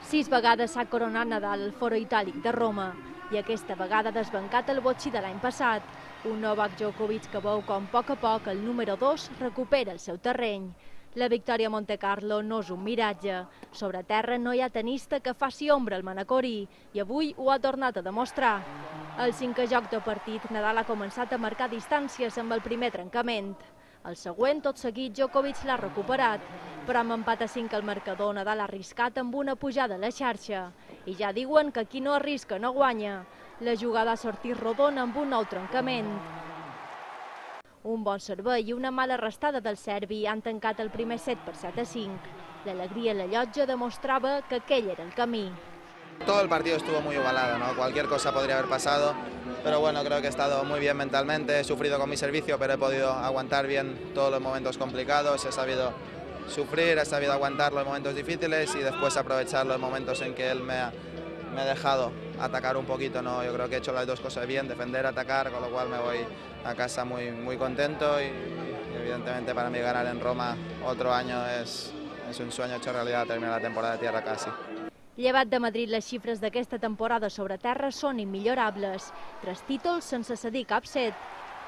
6 vegades s'ha coronat Nadal al Foro Itàlic de Roma i aquesta vegada ha desbancat el botxí de l'any passat. Un Novak Djokovic que veu com a poc el número 2 recupera el seu terreny. La victòria a Montecarlo no és un miratge. Sobre terra no hi ha tenista que faci ombra al manacorí i avui ho ha tornat a demostrar. Al cinquè joc de partit, Nadal ha començat a marcar distàncies amb el primer trencament. El següent, tot seguit, Djokovic l'ha recuperat, però amb empat a 5 al marcador, Nadal ha arriscat amb una pujada a la xarxa. I ja diuen que qui no arrisca no guanya. La jugada ha sortit rodona amb un nou trencament. Un bon servei i una mala restada del serbi han tancat el primer set per 7-5. L'alegria a la llotja demostrava que aquell era el camí. Todo el partido estuvo muy igualado, ¿no? Cualquier cosa podría haber pasado, pero bueno, creo que he estado muy bien mentalmente, he sufrido con mi servicio, pero he podido aguantar bien todos los momentos complicados, he sabido sufrir, he sabido aguantar los momentos difíciles y después aprovechar los momentos en que él me ha dejado atacar un poquito, ¿no? Yo creo que he hecho las dos cosas bien, defender, atacar, con lo cual me voy a casa muy contento y evidentemente para mí ganar en Roma otro año es un sueño hecho realidad, terminar la temporada de tierra casi. Llevat de Madrid, les xifres d'aquesta temporada sobre terra són immillorables. 3 títols sense cedir cap set.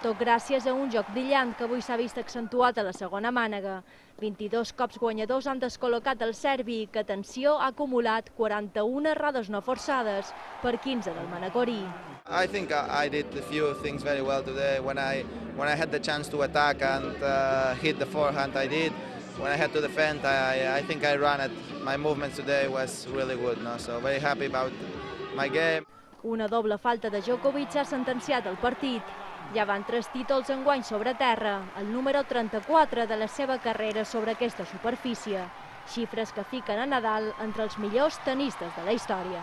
Tot gràcies a un joc brillant que avui s'ha vist accentuat a la segona mànega. 22 cops guanyadors han descol·locat el serbi, que, atenció, ha acumulat 41 errades no forçades per 15 del manacorí. I think I did a few things very well today. When I had the chance to attack and hit the forehand, I did. When I had to defend, I think I ran it. My movements today was really good, no? So very happy about my game. Una doble falta de Djokovic ha sentenciat el partit. Ja van 3 títols enguany sobre terra, el número 34 de la seva carrera sobre aquesta superfície. Xifres que fiquen a Nadal entre els millors tenistes de la història.